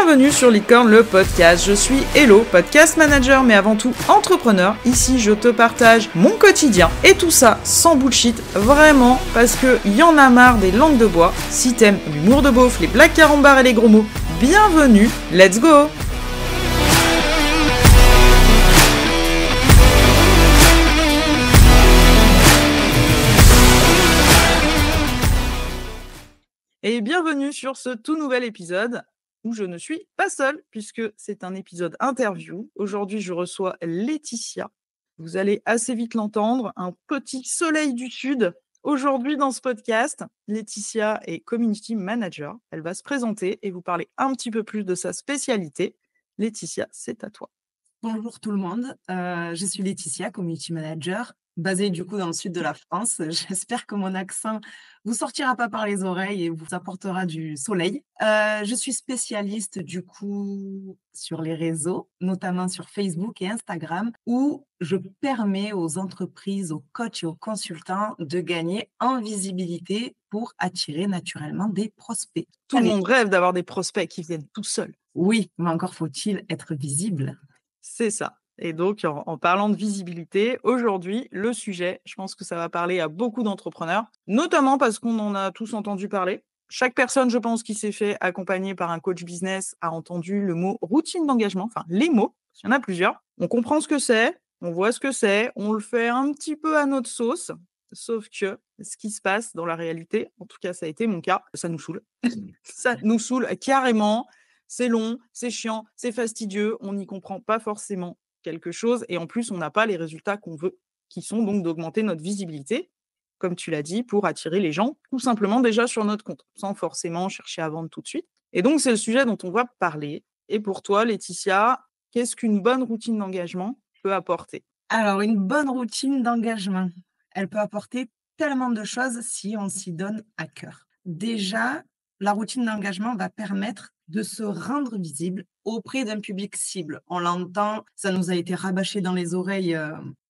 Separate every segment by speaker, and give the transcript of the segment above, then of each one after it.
Speaker 1: Bienvenue sur Licorne, le podcast. Je suis Hello, podcast manager, mais avant tout entrepreneur. Ici, je te partage mon quotidien et tout ça sans bullshit, vraiment, parce que y en a marre des langues de bois. Si t'aimes l'humour de beauf, les blagues carambars et les gros mots, bienvenue, let's go! Et bienvenue sur ce tout nouvel épisode où je ne suis pas seule puisque c'est un épisode interview. Aujourd'hui, je reçois Laetitia. Vous allez assez vite l'entendre, un petit soleil du sud. Aujourd'hui, dans ce podcast, Laetitia est community manager. Elle va se présenter et vous parler un petit peu plus de sa spécialité. Laetitia, c'est à toi.
Speaker 2: Bonjour tout le monde, je suis Laetitia, community manager, basée du coup dans le sud de la France. J'espère que mon accent vous sortira pas par les oreilles et vous apportera du soleil. Je suis spécialiste du coup sur les réseaux, notamment sur Facebook et Instagram, où je permets aux entreprises, aux coachs et aux consultants de gagner en visibilité pour attirer naturellement des prospects.
Speaker 1: Tout le monde rêve d'avoir des prospects qui viennent tout seuls.
Speaker 2: Oui, mais encore faut-il être visible.
Speaker 1: C'est ça. Et donc, en parlant de visibilité, aujourd'hui, le sujet, je pense que ça va parler à beaucoup d'entrepreneurs, notamment parce qu'on en a tous entendu parler. Chaque personne, je pense, qui s'est fait accompagner par un coach business a entendu le mot routine d'engagement, enfin les mots, il y en a plusieurs. On comprend ce que c'est, on voit ce que c'est, on le fait un petit peu à notre sauce, sauf que ce qui se passe dans la réalité, en tout cas ça a été mon cas, ça nous saoule. Ça nous saoule carrément. C'est long, c'est chiant, c'est fastidieux, on n'y comprend pas forcément quelque chose et en plus, on n'a pas les résultats qu'on veut, qui sont donc d'augmenter notre visibilité, comme tu l'as dit, pour attirer les gens tout simplement déjà sur notre compte, sans forcément chercher à vendre tout de suite. Et donc, c'est le sujet dont on va parler. Et pour toi, Laetitia, qu'est-ce qu'une bonne routine d'engagement peut apporter?
Speaker 2: Alors, une bonne routine d'engagement, elle peut apporter tellement de choses si on s'y donne à cœur. Déjà, la routine d'engagement va permettre de se rendre visible auprès d'un public cible. On l'entend, ça nous a été rabâché dans les oreilles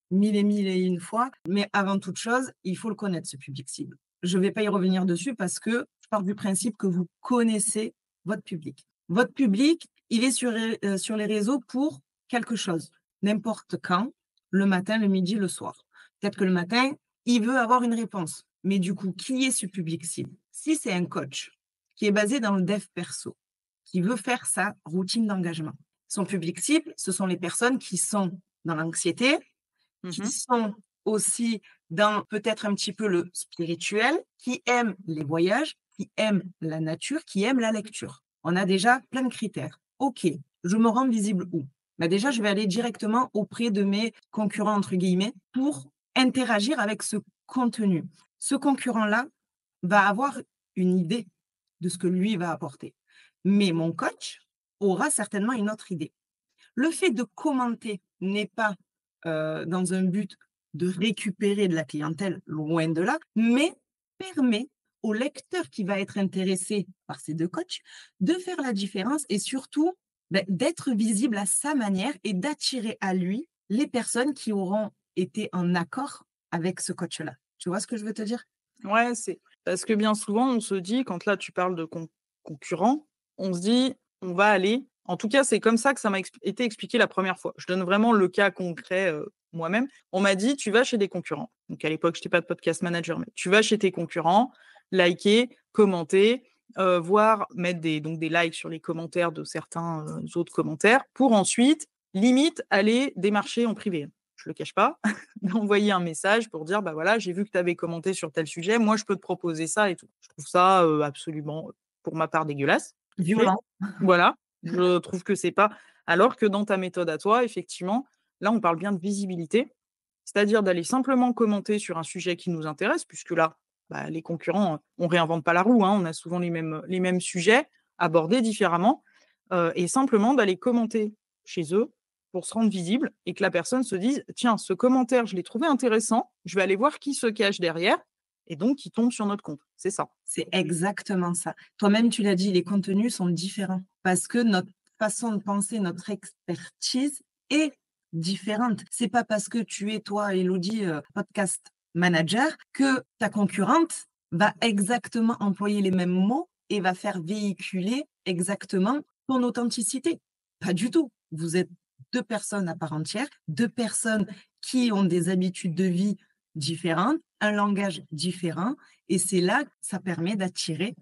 Speaker 2: mille et une fois, mais avant toute chose, il faut le connaître, ce public cible. Je ne vais pas y revenir dessus parce que je pars du principe que vous connaissez votre public. Votre public, il est sur les réseaux pour quelque chose, n'importe quand, le matin, le midi, le soir. Peut-être que le matin, il veut avoir une réponse. Mais du coup, qui est ce public cible? Si c'est un coach qui est basé dans le dev perso, qui veut faire sa routine d'engagement, son public cible, ce sont les personnes qui sont dans l'anxiété, qui sont aussi dans peut-être un petit peu le spirituel, qui aiment les voyages, qui aiment la nature, qui aiment la lecture. On a déjà plein de critères. OK, je me rends visible où? Déjà, je vais aller directement auprès de mes concurrents, entre guillemets, pour interagir avec ce contenu. Ce concurrent-là va avoir une idée de ce que lui va apporter. Mais mon coach aura certainement une autre idée. Le fait de commenter n'est pas dans un but de récupérer de la clientèle, loin de là, mais permet au lecteur qui va être intéressé par ces deux coachs de faire la différence et surtout d'être visible à sa manière et d'attirer à lui les personnes qui auront été en accord avec ce coach-là. Tu vois ce que je veux te dire?
Speaker 1: Ouais, c'est parce que bien souvent, on se dit, quand là tu parles de concurrents, on se dit, on va aller. En tout cas, c'est comme ça que ça m'a été expliqué la première fois. Je donne vraiment le cas concret moi-même. On m'a dit, tu vas chez des concurrents. Donc à l'époque, je n'étais pas de podcast manager, mais tu vas chez tes concurrents, liker, commenter, voir mettre des likes sur les commentaires de certains autres commentaires, pour ensuite, limite, aller démarcher en privé. Je le cache pas, d'envoyer un message pour dire, bah voilà, j'ai vu que tu avais commenté sur tel sujet, moi je peux te proposer ça et tout. Je trouve ça absolument, pour ma part, dégueulasse.
Speaker 2: Violent.
Speaker 1: Voilà, je trouve que c'est pas. Alors que dans ta méthode à toi, effectivement, là on parle bien de visibilité, c'est-à-dire d'aller simplement commenter sur un sujet qui nous intéresse, puisque là, les concurrents, on réinvente pas la roue, hein, on a souvent les mêmes sujets abordés différemment, et simplement d'aller commenter chez eux pour se rendre visible et que la personne se dise: «Tiens, ce commentaire, je l'ai trouvé intéressant, je vais aller voir qui se cache derrière», et donc qui tombe sur notre compte. C'est ça.
Speaker 2: C'est exactement ça. Toi-même, tu l'as dit, les contenus sont différents parce que notre façon de penser, notre expertise est différente. C'est pas parce que tu es, toi, Élodie, podcast manager, que ta concurrente va exactement employer les mêmes mots et va faire véhiculer exactement ton authenticité. Pas du tout. Vous êtes 2 personnes à part entière, 2 personnes qui ont des habitudes de vie différentes, un langage différent et c'est là que ça permet d'attirer,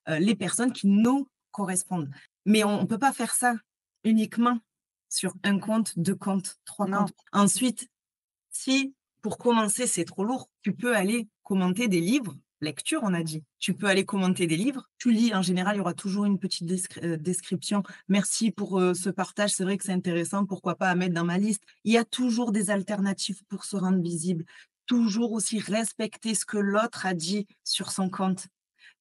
Speaker 2: les personnes qui nous correspondent. Mais on ne peut pas faire ça uniquement sur un compte, 2 comptes, 3
Speaker 1: Non.
Speaker 2: comptes. Ensuite, si pour commencer, c'est trop lourd, tu peux aller commenter des livres, lecture, on a dit. Tu peux aller commenter des livres. Tu lis, en général, il y aura toujours une petite description. Merci pour ce partage, c'est vrai que c'est intéressant, pourquoi pas à mettre dans ma liste. Il y a toujours des alternatives pour se rendre visible. Toujours aussi respecter ce que l'autre a dit sur son compte.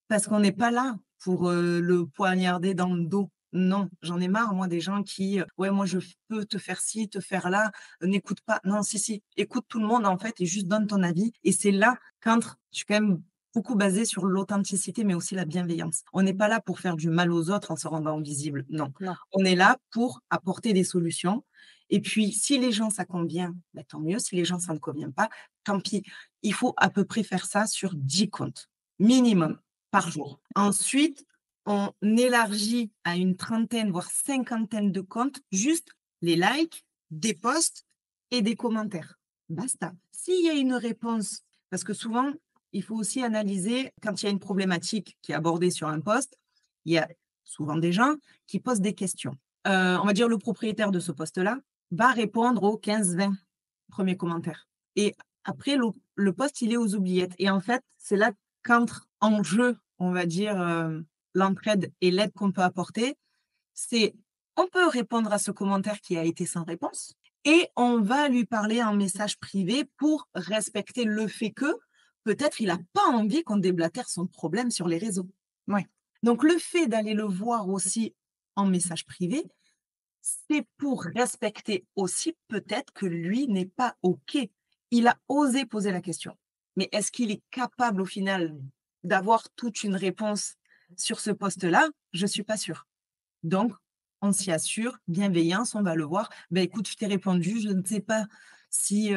Speaker 2: Parce qu'on n'est pas là pour, le poignarder dans le dos. Non, j'en ai marre moi des gens qui, «Ouais, moi je peux te faire ci, te faire là, n'écoute pas». Non, si, si, écoute tout le monde en fait et juste donne ton avis et c'est là qu'entre je suis quand même beaucoup basée sur l'authenticité, mais aussi la bienveillance. On n'est pas là pour faire du mal aux autres en se rendant visible, non.
Speaker 1: Non.
Speaker 2: On est là pour apporter des solutions et puis si les gens ça convient, bah, tant mieux. Si les gens ça ne convient pas, tant pis. Il faut à peu près faire ça sur 10 comptes, minimum par jour. Ensuite, on élargit à une trentaine, voire cinquantaine de comptes, juste les likes, des posts et des commentaires. Basta. S'il y a une réponse, parce que souvent, il faut aussi analyser quand il y a une problématique qui est abordée sur un post, il y a souvent des gens qui posent des questions. On va dire le propriétaire de ce post-là va répondre aux 15-20 premiers commentaires. Et après, le post, il est aux oubliettes. Et en fait, c'est là qu'entre en jeu, on va dire, l'entraide et l'aide qu'on peut apporter. C'est on peut répondre à ce commentaire qui a été sans réponse et on va lui parler en message privé pour respecter le fait que peut-être il n'a pas envie qu'on déblatère son problème sur les réseaux.
Speaker 1: Ouais.
Speaker 2: Donc le fait d'aller le voir aussi en message privé, c'est pour respecter aussi peut-être que lui n'est pas OK. Il a osé poser la question. Mais est-ce qu'il est capable au final d'avoir toute une réponse sur ce poste-là? Je ne suis pas sûre. Donc, on s'y assure, bienveillance, on va le voir. Ben écoute, je t'ai répondu, je ne sais pas si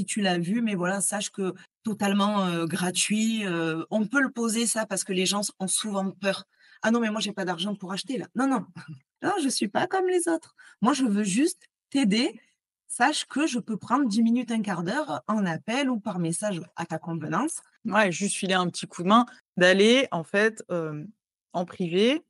Speaker 2: tu l'as vu, mais voilà, sache que totalement gratuit. On peut le poser ça parce que les gens ont souvent peur. Ah non, mais moi, j'ai pas d'argent pour acheter là. Non, non, non, je suis pas comme les autres. Moi, je veux juste t'aider. Sache que je peux prendre 10 minutes, un quart d'heure en appel ou par message à ta convenance.
Speaker 1: Ouais, juste filer un petit coup de main, d'aller en fait, en privé.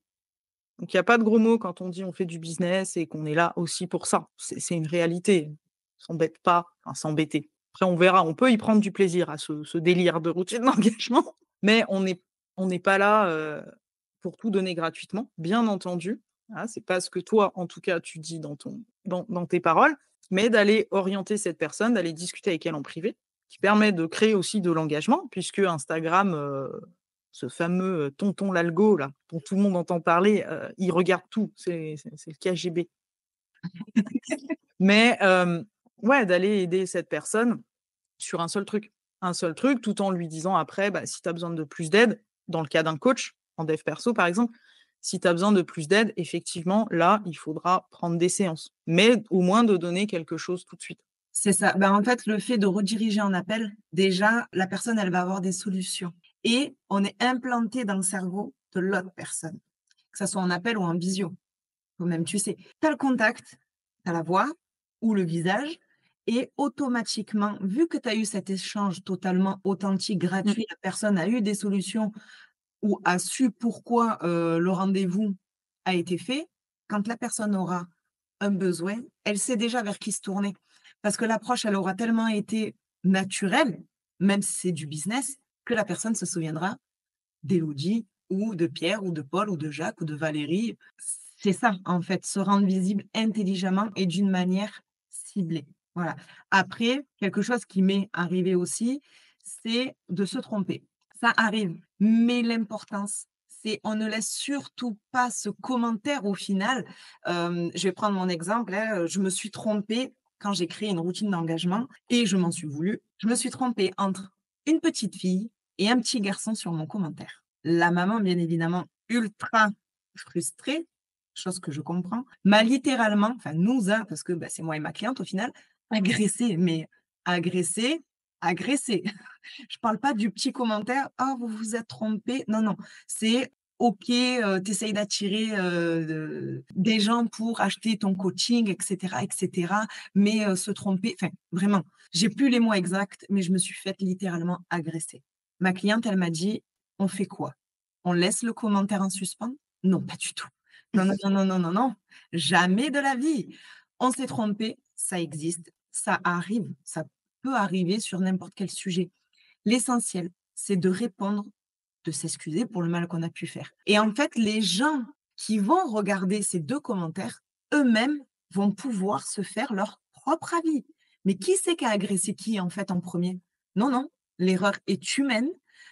Speaker 1: Donc il y a pas de gros mots quand on dit on fait du business et qu'on est là aussi pour ça. C'est une réalité. On s'embête pas, enfin s'embêter. Après on verra, on peut y prendre du plaisir à ce délire de routine d'engagement, mais on n'est pas là, pour tout donner gratuitement, bien entendu. Voilà, c'est pas ce que toi, en tout cas, tu dis dans tes paroles, mais d'aller orienter cette personne, d'aller discuter avec elle en privé, qui permet de créer aussi de l'engagement puisque Instagram, ce fameux, tonton l'algo là, dont tout le monde entend parler, il regarde tout, c'est le KGB. Mais, ouais, d'aller aider cette personne sur un seul truc, tout en lui disant après, bah, si tu as besoin de plus d'aide, dans le cas d'un coach, en dev perso par exemple, si tu as besoin de plus d'aide, effectivement, là, il faudra prendre des séances, mais au moins de donner quelque chose tout de suite.
Speaker 2: C'est ça. Ben, en fait, le fait de rediriger en appel, déjà, la personne, elle va avoir des solutions et on est implanté dans le cerveau de l'autre personne, que ça soit en appel ou en visio. Toi-même, tu sais. Tu as le contact, tu as la voix ou le visage et automatiquement, vu que tu as eu cet échange totalement authentique,
Speaker 1: Mmh.
Speaker 2: gratuit, la personne a eu des solutions ou a su pourquoi, le rendez-vous a été fait, quand la personne aura un besoin, elle sait déjà vers qui se tourner. Parce que l'approche, elle aura tellement été naturelle, même si c'est du business, que la personne se souviendra d'Élodie ou de Pierre ou de Paul ou de Jacques ou de Valérie. C'est ça, en fait, se rendre visible intelligemment et d'une manière ciblée. Voilà. Après, quelque chose qui m'est arrivé aussi, c'est de se tromper. Ça arrive, mais l'importance, c'est on ne laisse surtout pas ce commentaire au final. Je vais prendre mon exemple, hein, je me suis trompée quand j'ai créé une routine d'engagement et je m'en suis voulu. Je me suis trompée entre une petite fille et un petit garçon sur mon commentaire. La maman, bien évidemment, ultra frustrée, chose que je comprends, m'a littéralement, enfin nous a, parce que bah, c'est moi et ma cliente au final, agressée, mais agressée, agressée. Je parle pas du petit commentaire: «Ah, vous vous êtes trompé». Non, non, c'est OK, tu d'attirer, des gens pour acheter ton coaching et cetera, mais se tromper enfin, vraiment, j'ai plus les mots exacts, mais je me suis faite littéralement agresser. Ma cliente, elle m'a dit: «On fait quoi? On laisse le commentaire en suspens?» Non, pas du tout. Non, non, non, non, non, non, non, jamais de la vie. On s'est trompé, ça existe, ça arrive, ça peut arriver sur n'importe quel sujet. L'essentiel, c'est de répondre, de s'excuser pour le mal qu'on a pu faire. Et en fait, les gens qui vont regarder ces 2 commentaires, eux-mêmes vont pouvoir se faire leur propre avis. Mais qui c'est qui a agressé qui, en fait, en premier? Non, non, l'erreur est humaine,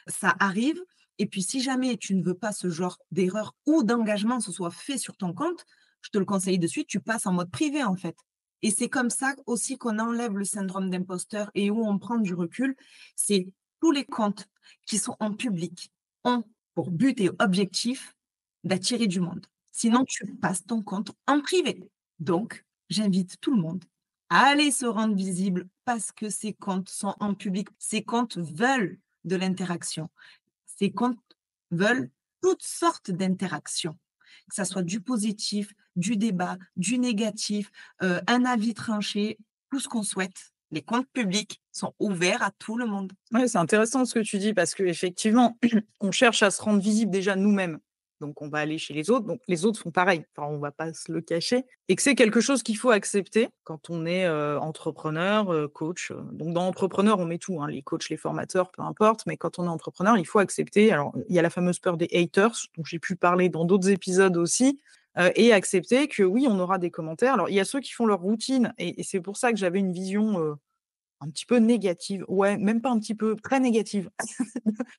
Speaker 2: ça arrive et puis si jamais tu ne veux pas ce genre d'erreur ou d'engagement se soit fait sur ton compte, je te le conseille de suite, tu passes en mode privé, en fait. Et c'est comme ça aussi qu'on enlève le syndrome d'imposteur et où on prend du recul. C'est tous les comptes qui sont en public ont pour but et objectif d'attirer du monde. Sinon, tu passes ton compte en privé. Donc, j'invite tout le monde à aller se rendre visible parce que ces comptes sont en public. Ces comptes veulent de l'interaction. Ces comptes veulent toutes sortes d'interactions, que ça soit du positif, du débat, du négatif, un avis tranché, tout ce qu'on souhaite. Les comptes publics sont ouverts à tout le monde.
Speaker 1: Ouais, c'est intéressant ce que tu dis parce qu'effectivement, on cherche à se rendre visible déjà nous-mêmes. Donc on va aller chez les autres, donc les autres font pareil, enfin on va pas se le cacher et que c'est quelque chose qu'il faut accepter quand on est, entrepreneur, coach, donc dans entrepreneur, on met tout, hein, les coachs, les formateurs, peu importe, mais quand on est entrepreneur, il faut accepter alors, il y a la fameuse peur des haters dont j'ai pu parler dans d'autres épisodes aussi, et accepter que oui, on aura des commentaires. Alors il y a ceux qui font leur routine et c'est pour ça que j'avais une vision, un petit peu négative, ouais, même pas un petit peu, très négative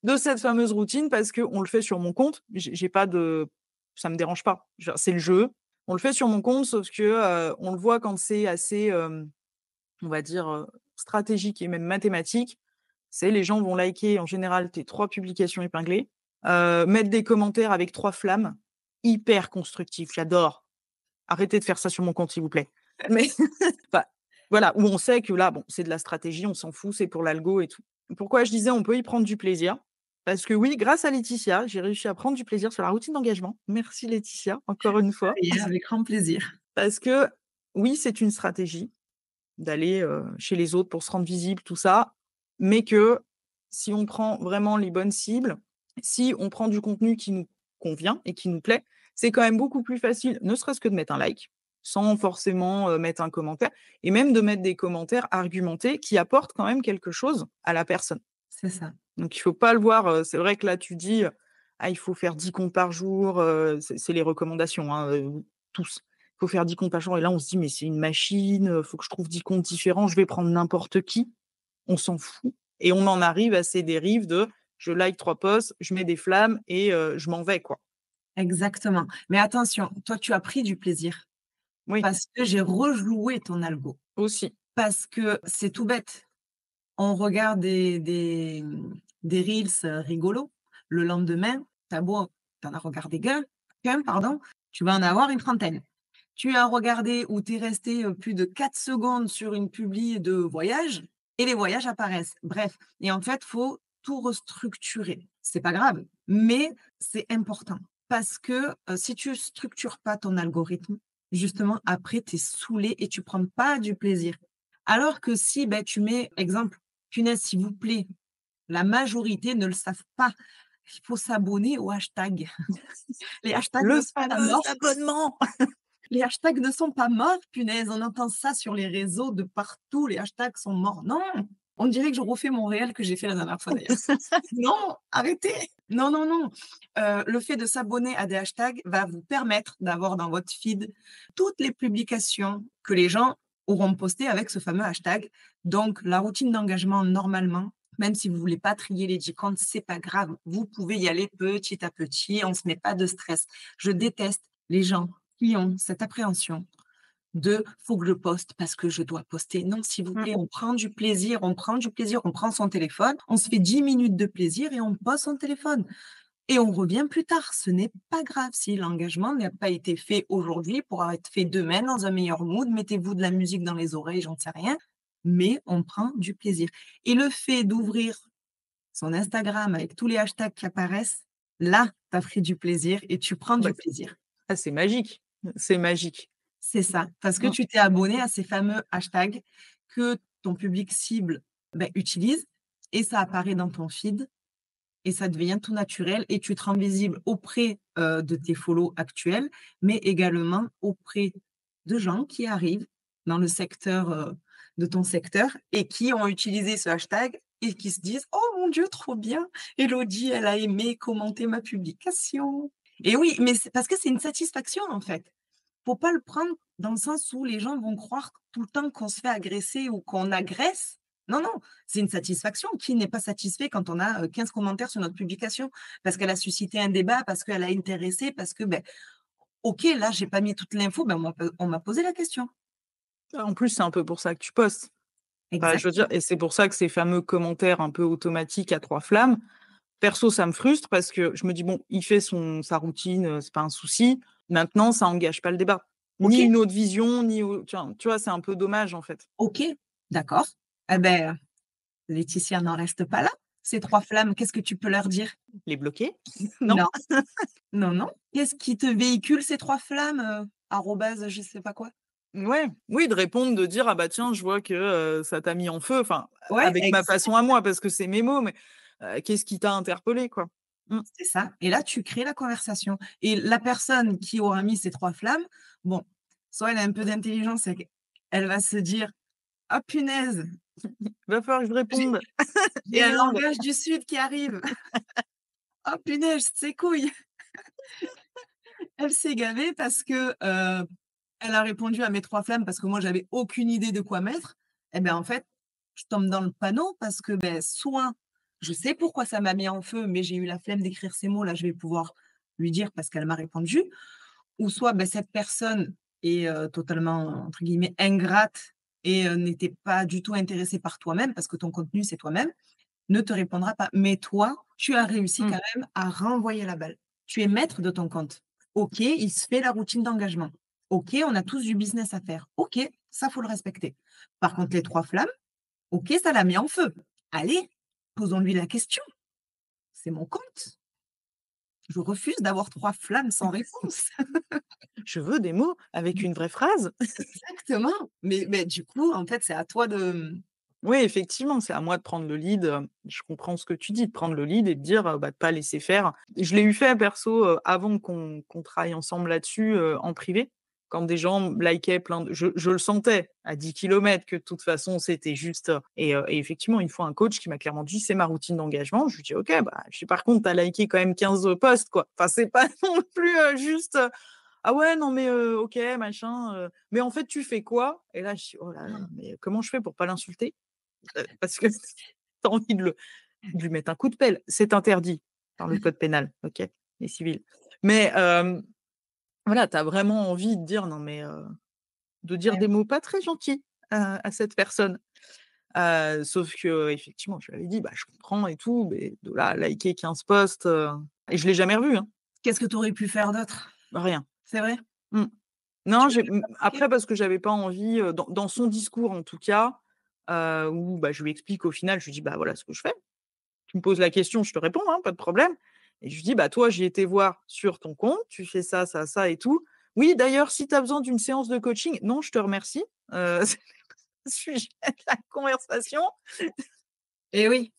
Speaker 1: de cette fameuse routine parce qu'on le fait sur mon compte. J'ai pas de ça me dérange pas. Genre, c'est le jeu. On le fait sur mon compte, sauf que, on le voit quand c'est assez, on va dire, stratégique et même mathématique. C'est les gens vont liker en général tes 3 publications épinglées, mettre des commentaires avec 3 flammes, hyper constructifs, j'adore. Arrêtez de faire ça sur mon compte, s'il vous plaît. Mais enfin, voilà, où on sait que là, bon, c'est de la stratégie, on s'en fout, c'est pour l'algo et tout. Pourquoi je disais on peut y prendre du plaisir? Parce que oui, grâce à Laetitia, j'ai réussi à prendre du plaisir sur la routine d'engagement. Merci Laetitia, encore une fois.
Speaker 2: Et avec grand plaisir.
Speaker 1: Parce que oui, c'est une stratégie d'aller, chez les autres pour se rendre visible, tout ça, mais que si on prend vraiment les bonnes cibles, si on prend du contenu qui nous convient et qui nous plaît, c'est quand même beaucoup plus facile, ne serait-ce que de mettre un like, sans forcément, mettre un commentaire et même de mettre des commentaires argumentés qui apportent quand même quelque chose à la personne.
Speaker 2: C'est ça.
Speaker 1: Donc il faut pas le voir, c'est vrai que là tu dis, «Ah il faut faire 10 comptes par jour», c'est les recommandations, hein, tous. Il faut faire 10 comptes par jour et là on se dit: «Mais c'est une machine, faut que je trouve 10 comptes différents, je vais prendre n'importe qui». On s'en fout et on en arrive à ces dérives de: je like 3 posts, je mets des flammes et je m'en vais quoi.
Speaker 2: Exactement. Mais attention, toi, tu as pris du plaisir
Speaker 1: Oui,
Speaker 2: parce que j'ai rejoué ton algo.
Speaker 1: aussi.
Speaker 2: Parce que c'est tout bête. On regarde des reels, rigolos. Le lendemain, tu as regardé qu'un, pardon, tu vas en avoir une trentaine. Tu as regardé ou tu es resté, plus de 4 secondes sur une publi de voyage et les voyages apparaissent. Bref et en fait, faut tout restructurer. C'est pas grave, mais c'est important parce que, si tu structures pas ton algorithme, justement après tu es saoulé et tu prends pas du plaisir. Alors que si, beh, tu mets exemple: «Punaise, s'il vous plaît», la majorité ne le savent pas. Il faut s'abonner aux hashtags. Les hashtags
Speaker 1: Le
Speaker 2: ne sont pas
Speaker 1: fameux
Speaker 2: morts.
Speaker 1: abonnement!
Speaker 2: Les hashtags ne sont pas morts, punaise, on entend ça sur les réseaux de partout, les hashtags sont morts. Non! On dirait que je refais mon réel que j'ai fait la dernière fois d'ailleurs. Non, arrêtez! Non, non, non. Le fait de s'abonner à des hashtags va vous permettre d'avoir dans votre feed toutes les publications que les gens auront postées avec ce fameux hashtag. Donc la routine d'engagement, normalement, même si vous voulez pas trier les 10 comptes, c'est pas grave. Vous pouvez y aller petit à petit, on se met pas de stress. Je déteste les gens qui ont cette appréhension de «faut que je poste parce que je dois poster». Non, s'il vous
Speaker 1: Mmh.
Speaker 2: plaît, on prend du plaisir, on prend du plaisir, on prend son téléphone, on se fait 10 minutes de plaisir et on pose son téléphone et on revient plus tard. Ce n'est pas grave si l'engagement n'a pas été fait aujourd'hui, pourra être fait demain dans un meilleur mood. Mettez-vous de la musique dans les oreilles, j'en sais rien, mais on prend du plaisir et le fait d'ouvrir son Instagram avec tous les hashtags qui apparaissent, Là, tu as pris du plaisir et tu prends
Speaker 1: Bah,
Speaker 2: du plaisir.
Speaker 1: c'est magique, c'est magique.
Speaker 2: C'est ça, parce que
Speaker 1: Mmh.
Speaker 2: tu t'es abonné à ces fameux hashtags que ton public cible, utilise et ça apparaît dans ton feed et ça devient tout naturel et tu te rends visible auprès, de tes follow actuels, mais également auprès de gens qui arrivent dans le secteur, de ton secteur et qui ont utilisé ce hashtag et qui se disent: «Oh mon Dieu, trop bien! Elodie, elle a aimé, commenté ma publication» et oui, mais c'est parce que c'est une satisfaction, en fait. Faut pas le prendre dans le sens où les gens vont croire tout le temps qu'on se fait agresser ou qu'on agresse. Non, non, c'est une satisfaction. Qui n'est pas satisfait quand on a, 15 commentaires sur notre publication? Parce qu'elle a suscité un débat, parce qu'elle a intéressé, parce que, OK, là, j'ai pas mis toute l'info, on m'a posé la question.
Speaker 1: En plus, c'est un peu pour ça que tu postes. Enfin, je veux dire
Speaker 2: Exactement.
Speaker 1: et c'est pour ça que ces fameux commentaires un peu automatiques à 3 flammes, perso, ça me frustre parce que je me dis: «Bon, il fait sa routine, c'est pas un souci». Maintenant, ça engage pas le débat. Ni
Speaker 2: OK,
Speaker 1: une autre vision, ni au tu vois, c'est un peu dommage, en fait.
Speaker 2: OK, d'accord. Eh
Speaker 1: Mmh.
Speaker 2: beh, Laetitia n'en reste pas là. Ces 3 flammes, qu'est-ce que tu peux leur dire?
Speaker 1: Les bloquer? Non?
Speaker 2: Non, non, non. Qu'est-ce qui te véhicule ces 3 flammes, arobase je sais pas quoi?
Speaker 1: Ouais, oui, de répondre, de dire: «Ah bah tiens, je vois que, ça t'a mis en feu», enfin,
Speaker 2: Ouais,
Speaker 1: avec ma façon à moi parce que c'est mes mots, mais, qu'est-ce qui t'a interpellé, quoi? Mmh.
Speaker 2: c'est ça et là, tu crées la conversation et la personne qui aura mis ces 3 flammes, bon, soit elle a un peu d'intelligence et qu'elle va se dire: «Ah punaise,
Speaker 1: Va falloir que je
Speaker 2: j'ai
Speaker 1: réponde
Speaker 2: j'ai
Speaker 1: et
Speaker 2: un
Speaker 1: merde.
Speaker 2: langage du sud qui arrive. Ah punaise, ses couilles». Elle s'est gavée parce que, elle a répondu à mes 3 flammes parce que moi, j'avais aucune idée de quoi mettre et en fait, je tombe dans le panneau parce que, soit je sais pourquoi ça m'a mis en feu, mais j'ai eu la flemme d'écrire ces mots, là, je vais pouvoir lui dire parce qu'elle m'a répondu. Ou soit, cette personne est, totalement, entre guillemets, «ingrate» et n'était pas du tout intéressée par toi-même, parce que ton contenu, c'est toi-même, ne te répondra pas. Mais toi, tu as réussi
Speaker 1: Mmh.
Speaker 2: quand même à renvoyer la balle. Tu es maître de ton compte. OK, il se fait la routine d'engagement. OK, on a tous du business à faire. OK, ça, faut le respecter. Par contre, les 3 flammes, OK, ça l'a mis en feu. Allez, posons-lui la question. C'est mon compte. Je refuse d'avoir 3 flammes sans réponse.
Speaker 1: Je veux des mots avec une vraie phrase.
Speaker 2: Exactement, mais du coup, en fait, c'est à toi de,
Speaker 1: Oui, effectivement, c'est à moi de prendre le lead, je comprends ce que tu dis, de prendre le lead et de dire, bah, de pas laisser faire. Je l'ai eu fait perso, avant qu'on travaille ensemble là-dessus, en privé. Quand des gens likaient plein de je le sentais à 10 kilomètres que de toute façon c'était juste, et effectivement, une fois un coach qui m'a clairement dit: «C'est ma routine d'engagement». Je lui dis: «OK, bah», je dis: «Par contre, tu as liké quand même 15 posts, quoi». Enfin, c'est pas non plus, juste, «Ah ouais, non mais OK, machin, mais en fait, tu fais quoi?» Et là, je dis: «Oh là là, mais comment je fais pour pas l'insulter?» Parce que tu as envie de lui mettre un coup de pelle. C'est interdit par le code pénal, OK, et civil. Mais voilà, tu as vraiment envie de dire: «Non mais» de dire des mots pas très gentils à cette personne. Sauf qu'effectivement, je lui avais dit: «Bah, je comprends et tout, mais de là à liker 15 posts», et je l'ai jamais revu, hein.
Speaker 2: qu'est-ce que tu aurais pu faire d'autre?
Speaker 1: Rien.
Speaker 2: C'est vrai?
Speaker 1: Mmh. Non,
Speaker 2: Tu l'aurais pas bloqué?
Speaker 1: après parce que j'avais pas envie, dans son discours en tout cas, où, bah, je lui explique au final, je lui dis: «Bah, voilà ce que je fais. Tu me poses la question, je te réponds, hein, pas de problème». Et je lui dis: «Bah, toi, j'ai été voir sur ton compte, tu fais ça, ça, ça et tout. Oui, d'ailleurs, si tu as besoin d'une séance de coaching, non, je te remercie, c'est pas le sujet de la conversation».
Speaker 2: Eh oui,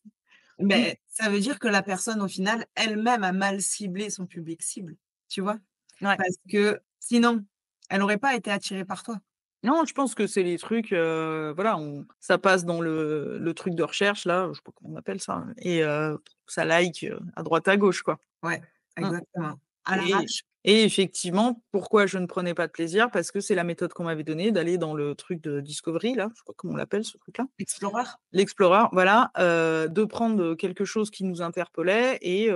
Speaker 1: Mmh,
Speaker 2: ça veut dire que la personne, au final, elle-même a mal ciblé son public cible, tu vois?
Speaker 1: ouais.
Speaker 2: Parce que sinon, elle aurait pas été attirée par toi.
Speaker 1: Non, je pense que c'est les trucs, voilà, ça passe dans le truc de recherche là, je sais pas comment on appelle ça, et ça like, à droite à gauche, quoi.
Speaker 2: Ouais,
Speaker 1: Mmh.
Speaker 2: exactement. À
Speaker 1: Et
Speaker 2: l'arrache.
Speaker 1: et effectivement, pourquoi je ne prenais pas de plaisir? Parce que c'est la méthode qu'on m'avait donnée d'aller dans le truc de Discovery là, je sais pas comment on l'appelle ce truc-là?
Speaker 2: Explorer?
Speaker 1: L'Explorer, voilà, de prendre, quelque chose qui nous interpellait, et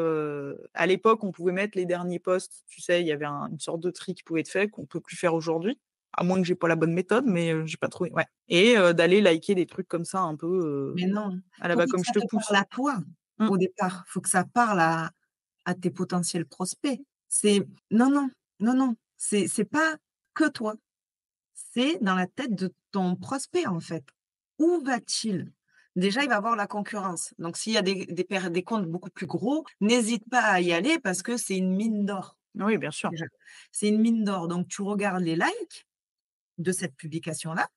Speaker 1: à l'époque, on pouvait mettre les derniers posts, tu sais, il y avait une sorte de tri qui pouvait être fait, qu'on peut plus faire aujourd'hui, à moins que j'ai pas la bonne méthode, mais j'ai pas trouvé, ouais, et d'aller liker des trucs comme ça un peu,
Speaker 2: Mais non,
Speaker 1: à la
Speaker 2: faut
Speaker 1: «va
Speaker 2: pas que
Speaker 1: comme je
Speaker 2: ça
Speaker 1: te
Speaker 2: te parle
Speaker 1: pousse».
Speaker 2: à toi,
Speaker 1: Mmh.
Speaker 2: au départ. Faut que ça parle à tes potentiels prospects. C'est non, non, non, non, c'est pas que toi. C'est dans la tête de ton prospect, en fait. Où va-t-il? Déjà, il va voir la concurrence. Donc s'il y a des comptes beaucoup plus gros, n'hésite pas à y aller parce que c'est une mine d'or,
Speaker 1: Oui, bien sûr.
Speaker 2: déjà. C'est une mine d'or. Donc tu regardes les likes de cette publication-là,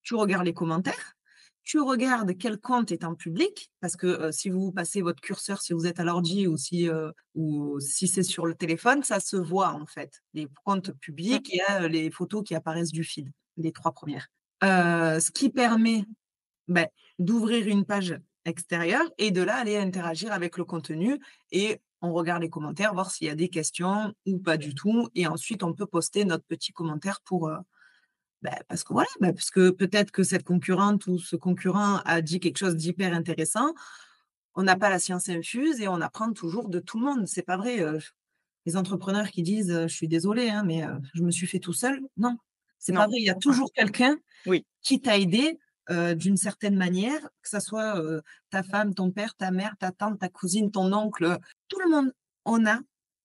Speaker 2: tu regardes les commentaires, tu regardes quel compte est en public parce que, si vous passez votre curseur, si vous êtes à l'ordi ou si c'est sur le téléphone, ça se voit en fait. Les comptes
Speaker 1: Mmh.
Speaker 2: publics, il y a, les photos qui apparaissent du feed, les 3 premières. Ce qui permet, beh, d'ouvrir une page extérieure et de là aller interagir avec le contenu et on regarde les commentaires, voir s'il y a des questions ou pas du tout et ensuite on peut poster notre petit commentaire pour, parce que voilà, parce que peut-être que cette concurrente ou ce concurrent a dit quelque chose d'hyper intéressant. On n'a pas la science infuse et on apprend toujours de tout le monde. C'est pas vrai, les entrepreneurs qui disent, «Je suis désolé, hein, mais je me suis fait tout seul». Non, c'est
Speaker 1: Non.
Speaker 2: pas vrai. Il y a
Speaker 1: Ouais.
Speaker 2: toujours quelqu'un
Speaker 1: Oui.
Speaker 2: qui t'a aidé, d'une certaine manière, que ça soit, ta femme, ton père, ta mère, ta tante, ta cousine, ton oncle, tout le monde. On a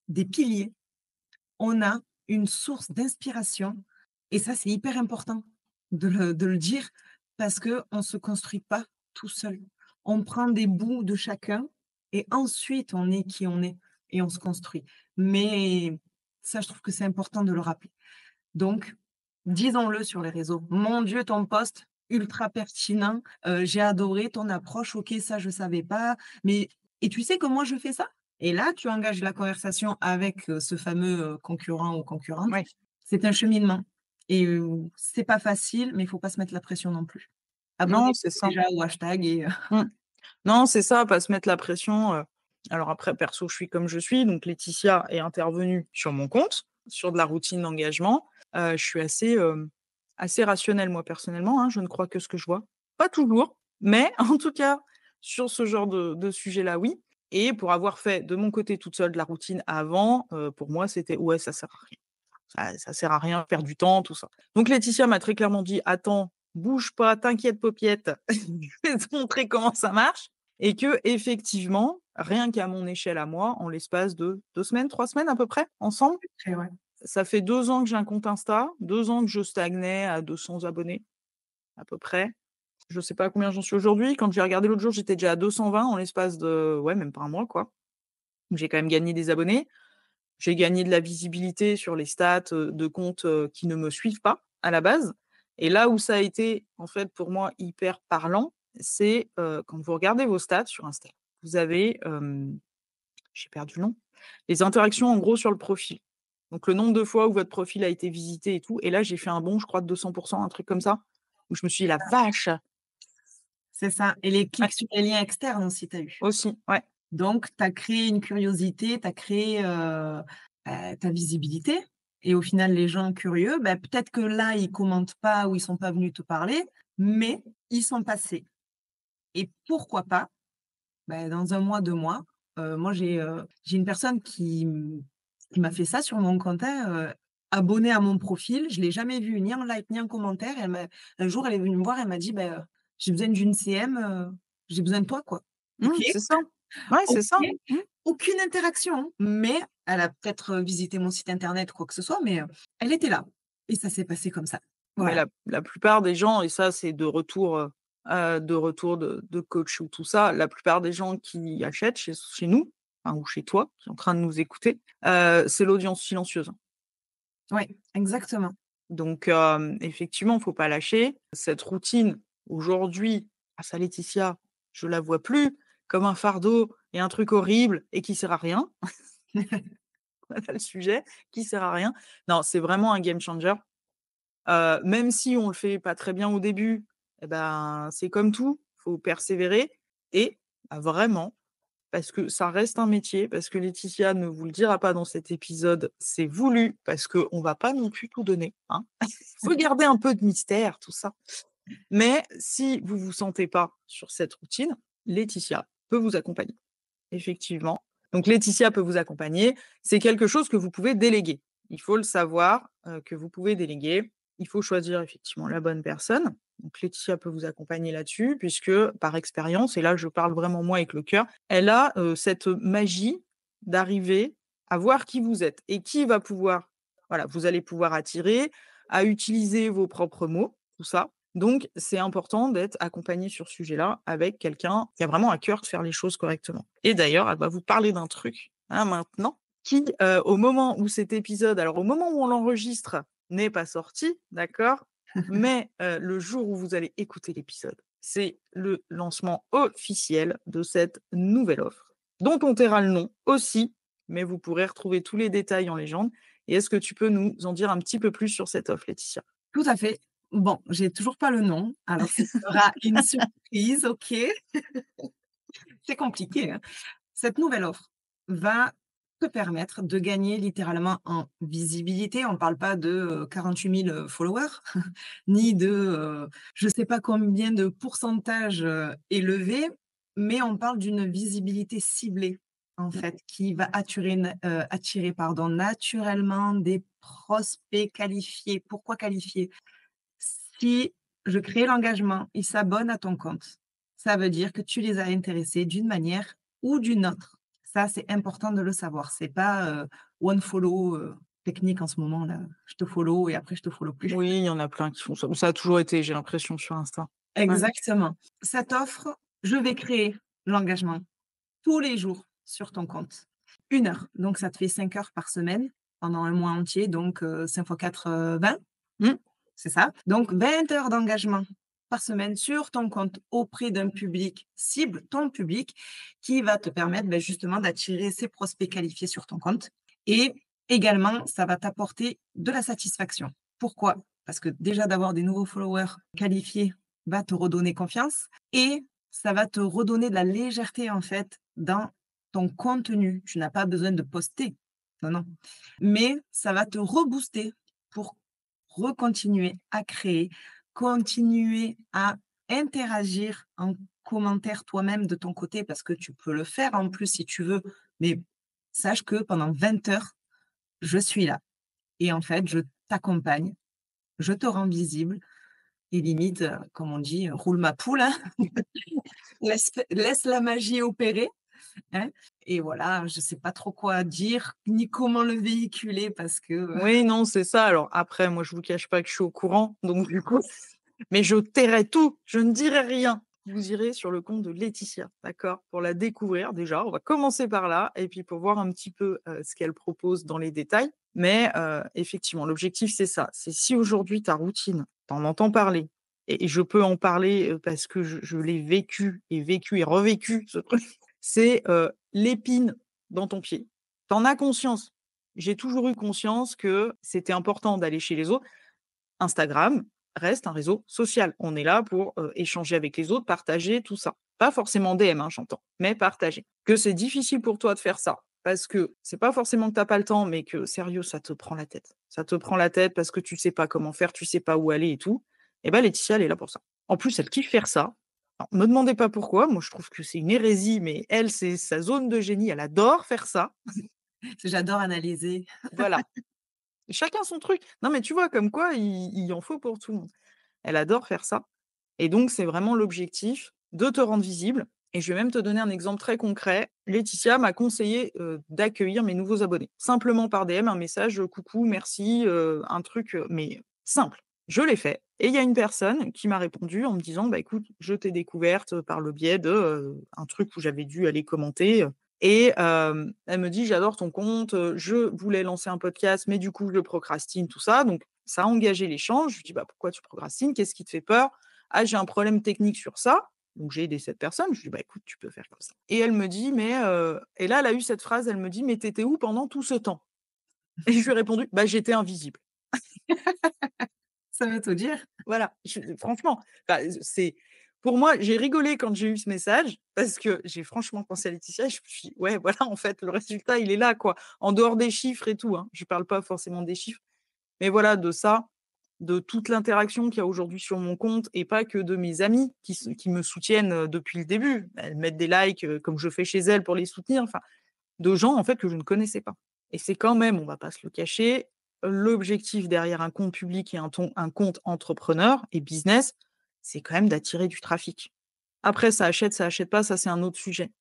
Speaker 2: des piliers, on a une source d'inspiration et ça, c'est hyper important de le dire parce qu'on ne se construit pas tout seul. On prend des bouts de chacun et ensuite on est qui on est et on se construit. Mais ça, je trouve que c'est important de le rappeler. Donc, disons-le sur les réseaux. Mon Dieu, ton post, ultra pertinent, j'ai adoré ton approche. OK, ça, je savais pas, mais et tu sais que moi, je fais ça? Et là, tu engages la conversation avec, ce fameux, concurrent ou concurrente.
Speaker 1: Oui.
Speaker 2: C'est un cheminement et c'est pas facile, mais il faut pas se mettre la pression non plus.
Speaker 1: Non,
Speaker 2: Abonnez-vous
Speaker 1: c'est ça.
Speaker 2: déjà au hashtag et
Speaker 1: Mmh. Non, c'est ça, pas se mettre la pression, alors après perso, je suis comme je suis, donc Laetitia est intervenue sur mon compte, sur de la routine d'engagement. Je suis assez rationnelle moi personnellement, hein, je ne crois que ce que je vois. Pas toujours, mais en tout cas, sur ce genre de sujet-là, oui, et pour avoir fait de mon côté toute seule de la routine avant, pour moi c'était: «Ouais, ça sert à rien. Ça sert à rien, perdre du temps, tout ça». Donc Laetitia m'a très clairement dit: «Attends, bouge pas, t'inquiète paupiette, je vais te montrer comment ça marche», et que effectivement, rien qu'à mon échelle à moi, en l'espace de 2 semaines, 3 semaines à peu près, ensemble,
Speaker 2: et ouais.
Speaker 1: ça fait 2 ans que j'ai un compte Insta, 2 ans que je stagnais à 200 abonnés à peu près. Je sais pas à combien j'en suis aujourd'hui. Quand j'ai regardé l'autre jour, j'étais déjà à 220 en l'espace de, ouais, même pas un mois, quoi. Donc j'ai quand même gagné des abonnés. J'ai gagné de la visibilité sur les stats, de comptes, qui ne me suivent pas, à la base, et là où ça a été, en fait, pour moi, hyper parlant, c'est, quand vous regardez vos stats sur Insta, vous avez, j'ai perdu le nom, les interactions, en gros, sur le profil. Donc le nombre de fois où votre profil a été visité et tout, et là, j'ai fait un bond, je crois, de 200, un truc comme ça, où je me suis dit: «La vache!»
Speaker 2: C'est ça et les
Speaker 1: Ouais,
Speaker 2: clics sur les liens externes aussi, tu as eu.
Speaker 1: aussi, ouais.
Speaker 2: Donc, tu as créé une curiosité, tu as créé, ta visibilité et au final, les gens curieux, peut-être que là, ils commentent pas ou ils sont pas venus te parler, mais ils sont passés et pourquoi pas, dans un mois, 2 mois, moi j'ai une personne qui m'a fait ça sur mon compte, hein, abonnée à mon profil. Je l'ai jamais vue ni en like ni en commentaire. Un jour, elle est venue me voir, elle m'a dit: «J'ai besoin d'une CM, j'ai besoin de toi, quoi». OK.
Speaker 1: C'est ça. Ouais, c'est
Speaker 2: OK,
Speaker 1: ça. Mmh.
Speaker 2: aucune interaction, hein, mais elle a peut-être, visité mon site internet, quoi que ce soit, mais, elle était là et ça s'est passé comme ça.
Speaker 1: Mais
Speaker 2: Voilà.
Speaker 1: la plupart des gens, et ça c'est de retour de coach ou tout ça, la plupart des gens qui achètent chez nous, enfin ou chez toi, qui est en train de nous écouter, c'est l'audience silencieuse.
Speaker 2: Oui, exactement.
Speaker 1: Donc effectivement, faut pas lâcher. Cette routine, aujourd'hui, grâce à Laetitia, je la vois plus comme un fardeau et un truc horrible et qui sert à rien. Voilà le sujet, qui sert à rien. Non, c'est vraiment un game changer. Même si on le fait pas très bien au début, et ben, c'est comme tout, faut persévérer, et vraiment, parce que ça reste un métier, parce que Laetitia ne vous le dira pas dans cet épisode, c'est voulu, parce qu'on va pas non plus tout donner, hein. Faut garder un peu de mystère, tout ça. Mais si vous vous sentez pas sur cette routine, Laetitia peut vous accompagner, effectivement. Donc Laetitia peut vous accompagner. C'est quelque chose que vous pouvez déléguer. Il faut le savoir, que vous pouvez déléguer. Il faut choisir effectivement la bonne personne. Donc Laetitia peut vous accompagner là-dessus puisque par expérience, et là je parle vraiment moi avec le cœur, elle a, cette magie d'arriver à voir qui vous êtes et qui va pouvoir, voilà, vous allez pouvoir attirer, à utiliser vos propres mots, tout ça. Donc, c'est important d'être accompagné sur ce sujet-là avec quelqu'un qui a vraiment à cœur de faire les choses correctement. Et d'ailleurs, elle va vous parler d'un truc, hein, maintenant, qui, au moment où cet épisode alors au moment où on l'enregistre, n'est pas sorti, d'accord? Mais, le jour où vous allez écouter l'épisode, c'est le lancement officiel de cette nouvelle offre, dont on taira le nom aussi, mais vous pourrez retrouver tous les détails en légende. Et est-ce que tu peux nous en dire un petit peu plus sur cette offre, Laetitia?
Speaker 2: Tout à fait. Bon, j'ai toujours pas le nom, alors ce sera une surprise, OK? C'est compliqué, hein. Cette nouvelle offre va te permettre de gagner littéralement en visibilité. On ne parle pas de, 48 000 followers, ni de, je ne sais pas combien de pourcentage, élevé, mais on parle d'une visibilité ciblée, en fait, qui va attirer, pardon, naturellement des prospects qualifiés. Pourquoi qualifiés? Si je crée l'engagement, ils s'abonnent à ton compte, ça veut dire que tu les as intéressés d'une manière ou d'une autre. Ça, c'est important de le savoir. C'est pas, one follow, technique en ce moment là. Je te follow et après je te follow plus.
Speaker 1: Oui, il y en a plein qui font ça. Ça a toujours été, j'ai l'impression, sur Insta. Ouais.
Speaker 2: Exactement. Cette offre, je vais créer l'engagement tous les jours sur ton compte. 1 heure, donc ça te fait 5 heures par semaine pendant un mois entier, donc 5 fois 4, 20.
Speaker 1: Mmh.
Speaker 2: C'est ça. Donc 20 heures d'engagement par semaine sur ton compte auprès d'un public cible, ton public, qui va te permettre, justement d'attirer ces prospects qualifiés sur ton compte et également, ça va t'apporter de la satisfaction. Pourquoi? Parce que déjà d'avoir des nouveaux followers qualifiés va te redonner confiance et ça va te redonner de la légèreté, en fait, dans ton contenu. Tu n'as pas besoin de poster. Non, non. Mais ça va te rebooster pour recontinuer à créer, continuer à interagir en commentaire toi-même de ton côté parce que tu peux le faire en plus si tu veux. Mais sache que pendant 20 heures, je suis là et en fait, je t'accompagne, je te rends visible et limite, comme on dit, roule ma poule, hein, laisse la magie opérer, hein. Et voilà, je sais pas trop quoi dire, ni comment le véhiculer parce que,
Speaker 1: Oui, non, c'est ça. Alors après, moi, je vous cache pas que je suis au courant, donc du coup mais je tairai tout, je ne dirai rien. Vous irez sur le compte de Laetitia, d'accord? Pour la découvrir déjà, on va commencer par là et puis pour voir un petit peu, ce qu'elle propose dans les détails. Mais, effectivement, l'objectif, c'est ça. C'est si aujourd'hui ta routine, tu en entends parler et je peux en parler, parce que je l'ai vécu et revécu ce truc, c'est, l'épine dans ton pied. Tu en as conscience. J'ai toujours eu conscience que c'était important d'aller chez les autres. Instagram reste un réseau social. On est là pour, échanger avec les autres, partager tout ça. Pas forcément DM, hein, j'entends, mais partager. Que c'est difficile pour toi de faire ça, parce que c'est pas forcément que tu as pas le temps, mais que sérieux, ça te prend la tête. Ça te prend la tête parce que tu sais pas comment faire, tu sais pas où aller et tout. Et ben Laetitia, elle est là pour ça. En plus, elle kiffe faire ça. Alors, me demandez pas pourquoi, moi je trouve que c'est une hérésie, mais elle, c'est sa zone de génie, elle adore faire ça.
Speaker 2: j'adore analyser.
Speaker 1: Voilà, chacun son truc. Non, mais tu vois, comme quoi il en faut pour tout le monde. Elle adore faire ça et donc c'est vraiment l'objectif de te rendre visible et je vais même te donner un exemple très concret. Laetitia m'a conseillé, d'accueillir mes nouveaux abonnés. Simplement par DM, un message, «Coucou, merci», un truc, mais simple. Je l'ai fait et il y a une personne qui m'a répondu en me disant: «Bah, écoute, je t'ai découverte, par le biais de, un truc où j'avais dû aller commenter, et elle me dit: «J'adore ton compte, je voulais lancer un podcast, mais du coup, je procrastine», tout ça. Donc ça a engagé l'échange. Je lui dis: «Bah, pourquoi tu procrastines? Qu'est-ce qui te fait peur?» «Ah, j'ai un problème technique sur ça». Donc j'ai aidé cette personne. Je lui dis: «Bah, écoute, tu peux faire comme ça». Et elle me dit: «Mais» et là, elle a eu cette phrase, elle me dit: «Mais tu étais où pendant tout ce temps?» Et je lui ai répondu: «Bah, j'étais invisible».
Speaker 2: Ça veut tout dire.
Speaker 1: Voilà, franchement, enfin, c'est pour moi, j'ai rigolé quand j'ai eu ce message parce que j'ai franchement pensé à Laetitia et je me suis dit: «Ouais, voilà, en fait, le résultat, il est là, quoi». En dehors des chiffres et tout, hein. Je parle pas forcément des chiffres, mais voilà, de ça, de toute l'interaction qu'il y a aujourd'hui sur mon compte et pas que de mes amis qui me soutiennent, depuis le début. Elles mettent des likes, comme je fais chez elles pour les soutenir, enfin, de gens, en fait, que je ne connaissais pas. Et c'est quand même, on va pas se le cacher, l'objectif derrière un compte public et un compte entrepreneur et business, c'est quand même d'attirer du trafic. Après ça achète pas, ça c'est un autre sujet.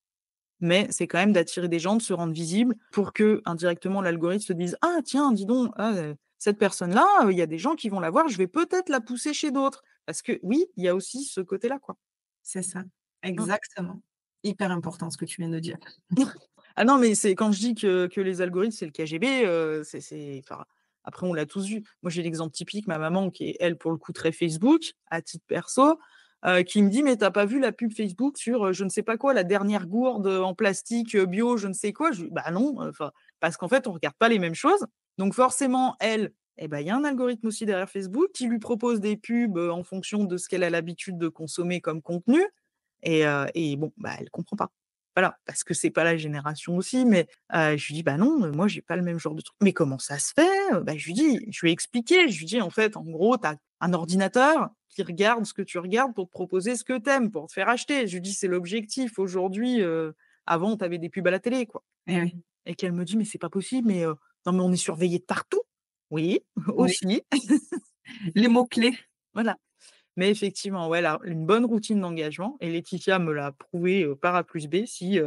Speaker 1: Mais c'est quand même d'attirer des gens, de se rendre visible pour que indirectement l'algorithme se dise: «Ah tiens, dis donc, ah, cette personne-là, il y a des gens qui vont la voir, je vais peut-être la pousser chez d'autres. Parce que oui, il y a aussi ce côté-là, quoi.
Speaker 2: C'est ça,
Speaker 1: Mmh.
Speaker 2: exactement. Hyper important ce que tu viens de dire.
Speaker 1: Ah non, mais c'est quand je dis que les algorithmes, c'est le KGB, c'est enfin, après on l'a tous vu. Moi, j'ai l'exemple typique, ma maman qui est, elle, pour le coup, très Facebook, à titre perso, qui me dit: «Mais tu as pas vu la pub Facebook sur, je ne sais pas quoi, la dernière gourde, en plastique, bio, je ne sais quoi?» Je lui dis: «Bah non, enfin, parce qu'en fait, on regarde pas les mêmes choses». Donc forcément, elle, eh ben, il y a un algorithme aussi derrière Facebook qui lui propose des pubs, en fonction de ce qu'elle a l'habitude de consommer comme contenu et bon, bah, elle comprend pas. Voilà, parce que c'est pas la génération aussi, mais je lui dis: «Bah non, moi j'ai pas le même genre de truc». «Mais comment ça se fait?» Bah, je lui ai expliqué, je lui dis: «En fait, en gros, tu as un ordinateur qui regarde ce que tu regardes pour te proposer ce que tu aimes, pour te faire acheter». Je lui dis: «C'est l'objectif aujourd'hui, avant tu avais des pubs à la télé, quoi».
Speaker 2: Eh oui,
Speaker 1: Et qu'elle me dit: «Mais c'est pas possible, mais non mais on est surveillé de partout». Oui,
Speaker 2: oui,
Speaker 1: aussi,
Speaker 2: les mots-clés.
Speaker 1: voilà. Mais effectivement, ouais, la une bonne routine d'engagement et Laetitia me l'a prouvé, par A plus B. Si,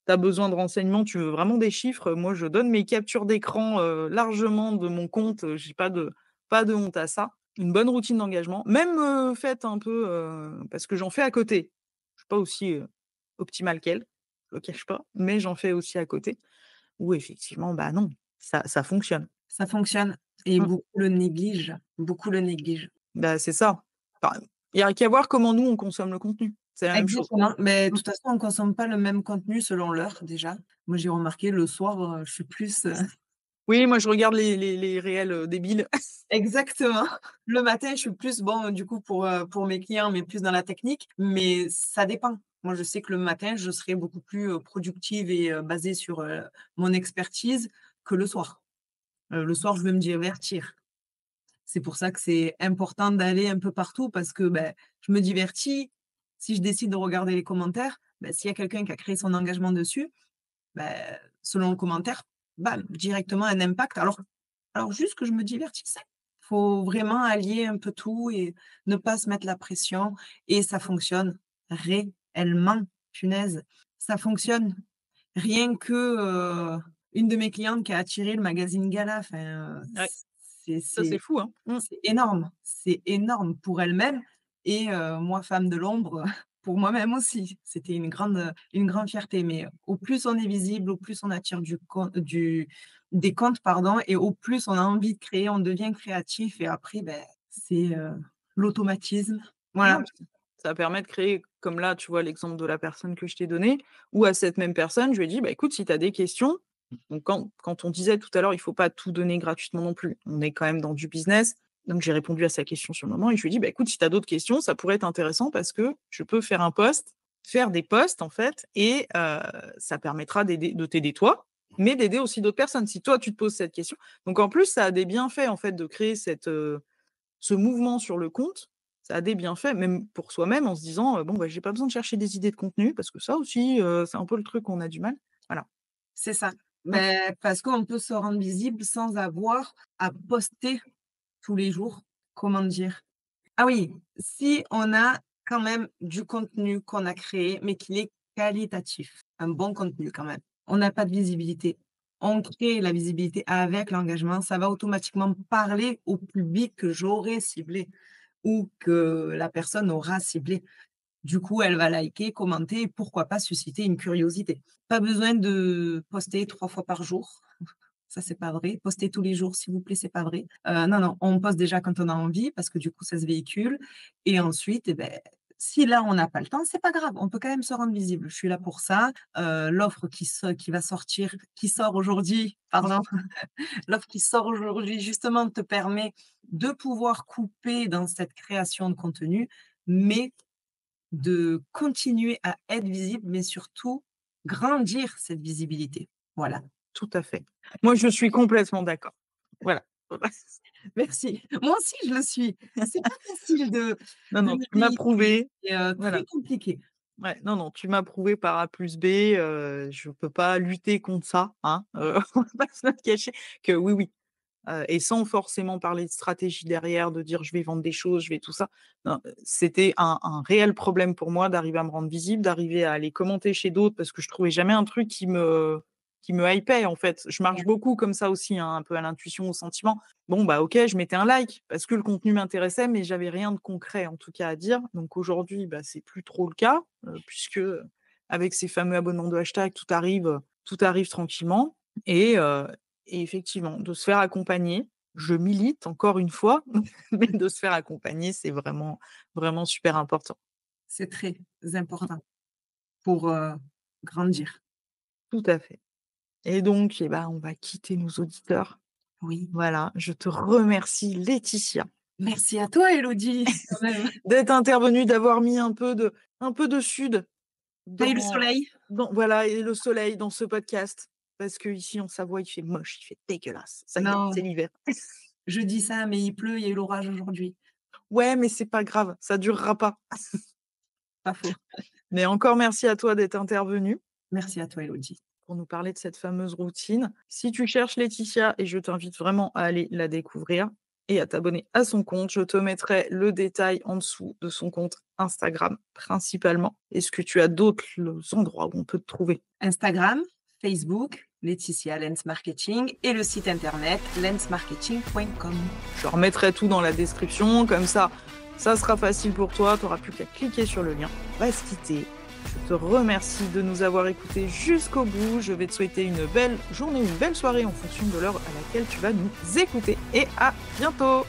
Speaker 1: tu as besoin de renseignements, tu veux vraiment des chiffres, moi je donne mes captures d'écran, largement de mon compte, j'ai pas de honte à ça. Une bonne routine d'engagement, même, faite un peu, parce que j'en fais à côté. Je suis pas aussi, optimale qu'elle, je le cache pas, mais j'en fais aussi à côté où effectivement, bah, non, ça fonctionne.
Speaker 2: Ça fonctionne et
Speaker 1: Mmh.
Speaker 2: beaucoup le négligent.
Speaker 1: Bah, c'est ça. Enfin, il y a qu'à voir comment nous on consomme le contenu. C'est la même chose.
Speaker 2: Exactement, mais de
Speaker 1: Mmh.
Speaker 2: toute façon, on consomme pas le même contenu selon l'heure déjà. Moi, j'ai remarqué le soir, je suis plus,
Speaker 1: Oui, moi je regarde les réels, débiles.
Speaker 2: exactement. Le matin, je suis plus bon, du coup, pour mes clients, mais plus dans la technique, mais ça dépend. Moi, je sais que le matin, je serai beaucoup plus, productive et basée sur, mon expertise que le soir. Le soir, je vais me divertir. C'est pour ça que c'est important d'aller un peu partout parce que, beh, je me divertis. Si je décide de regarder les commentaires, bah, s'il y a quelqu'un qui a créé son engagement dessus, bah, selon le commentaire, bam, directement un impact. Alors juste que je me divertisse. Faut vraiment allier un peu tout et ne pas se mettre la pression et ça fonctionne réellement, punaise, ça fonctionne. Rien que, une de mes clientes qui a attiré le magazine Gala, enfin,
Speaker 1: Ouais,
Speaker 2: c'est
Speaker 1: ça c'est
Speaker 2: c'est
Speaker 1: fou, hein. Mmh.
Speaker 2: c'est énorme pour elle-même et moi, femme de l'ombre, pour moi-même aussi. C'était une grande fierté, mais au plus on est visible, au plus on attire des comptes, pardon, et au plus on a envie de créer, on devient créatif et après, beh, c'est, l'automatisme.
Speaker 1: Non,
Speaker 2: Voilà,
Speaker 1: puis ça permet de créer comme là, tu vois l'exemple de la personne que je t'ai donné, où à cette même personne, je lui ai dit: «Bah, écoute, si tu as des questions», donc quand on disait tout à l'heure, il faut pas tout donner gratuitement non plus. On est quand même dans du business, donc j'ai répondu à sa question sur le moment et je lui ai dit: «Bah, écoute, si tu as d'autres questions, ça pourrait être intéressant parce que je peux faire des posts en fait et ça permettra de t'aider toi, mais d'aider aussi d'autres personnes. Si toi tu te poses cette question», donc en plus ça a des bienfaits en fait de créer ce mouvement sur le compte, ça a des bienfaits, même pour soi-même, en se disant, «Bon, bah, j'ai pas besoin de chercher des idées de contenu», parce que ça aussi, c'est un peu le truc qu'on a du mal. Voilà.
Speaker 2: c'est ça.
Speaker 1: Mmh.
Speaker 2: Beh, parce qu'on peut se rendre visible sans avoir à poster tous les jours. Comment dire? Ah oui, si on a quand même du contenu qu'on a créé, mais qu'il est qualitatif, un bon contenu quand même. On n'a pas de visibilité. On crée la visibilité avec l'engagement, ça va automatiquement parler au public que j'aurai ciblé ou que la personne aura ciblé. Du coup, elle va liker, commenter et pourquoi pas susciter une curiosité. Pas besoin de poster 3 fois par jour. Ça, c'est pas vrai. Poster tous les jours, s'il vous plaît, c'est pas vrai. Non, non, on poste déjà quand on a envie parce que du coup, ça se véhicule et ensuite, eh beh, si là, on n'a pas le temps, c'est pas grave, on peut quand même se rendre visible. Je suis là pour ça. L'offre qui va sortir qui sort aujourd'hui, pardon, l'offre qui sort aujourd'hui, justement, te permet de pouvoir couper dans cette création de contenu, mais de continuer à être visible, mais surtout grandir cette visibilité. Voilà.
Speaker 1: Tout à fait. Moi, je suis complètement d'accord. Voilà.
Speaker 2: Merci. Moi aussi, je le suis. C'est pas facile
Speaker 1: Non,
Speaker 2: de
Speaker 1: non,
Speaker 2: le
Speaker 1: tu m'as
Speaker 2: véhiculer.
Speaker 1: prouvé.
Speaker 2: C'est, très
Speaker 1: Voilà.
Speaker 2: compliqué.
Speaker 1: Ouais, non, non, tu m'as prouvé par A plus B, je peux pas lutter contre ça, hein, on va pas se le cacher, que oui, oui. Et sans forcément parler de stratégie derrière, de dire: «Je vais vendre des choses, je vais tout ça». Non, c'était un réel problème pour moi d'arriver à me rendre visible, d'arriver à aller commenter chez d'autres parce que je trouvais jamais un truc qui me hypait, en fait. Je marche beaucoup comme ça aussi, hein, un peu à l'intuition, au sentiment. Bon, bah, OK, je mettais un like parce que le contenu m'intéressait, mais j'avais rien de concret, en tout cas, à dire. Donc aujourd'hui, bah, c'est plus trop le cas, puisque, avec ces fameux abonnements de hashtag, tout arrive tranquillement et effectivement, de se faire accompagner. Je milite encore une fois, mais de se faire accompagner, c'est vraiment, vraiment super important.
Speaker 2: C'est très
Speaker 1: Mmh,
Speaker 2: important pour, grandir.
Speaker 1: tout à fait. Et donc, eh ben, on va quitter nos auditeurs.
Speaker 2: Oui.
Speaker 1: Voilà, je te remercie Laetitia
Speaker 2: Merci à toi Élodie, quand même.
Speaker 1: d'être intervenue, d'avoir mis un peu de sud
Speaker 2: Tu eu le
Speaker 1: dans
Speaker 2: soleil?
Speaker 1: voilà et le soleil dans ce podcast. Parce qu'ici en Savoie, il fait moche, il fait dégueulasse. Ça y est, c'est
Speaker 2: Non,
Speaker 1: l'hiver.
Speaker 2: je dis ça, mais il pleut, il y a eu l'orage aujourd'hui.
Speaker 1: Ouais, mais c'est pas grave, ça durera pas.
Speaker 2: Pas faux.
Speaker 1: Mais encore merci à toi d'être intervenue
Speaker 2: Merci à toi Élodie.
Speaker 1: pour nous parler de cette fameuse routine. Si tu cherches Laetitia, et je t'invite vraiment à aller la découvrir et à t'abonner à son compte, je te mettrai le détail en dessous de son compte Instagram principalement. Est-ce que tu as d'autres endroits où on peut te trouver?
Speaker 2: Instagram, Facebook, Laetitia Lens Marketing et le site internet lensmarketing.com.
Speaker 1: Je remettrai tout dans la description, comme ça sera facile pour toi, tu n'auras plus qu'à cliquer sur le lien. On va se quitter. Je te remercie de nous avoir écoutés jusqu'au bout. Je vais te souhaiter une belle journée, une belle soirée en fonction de l'heure à laquelle tu vas nous écouter. Et à bientôt!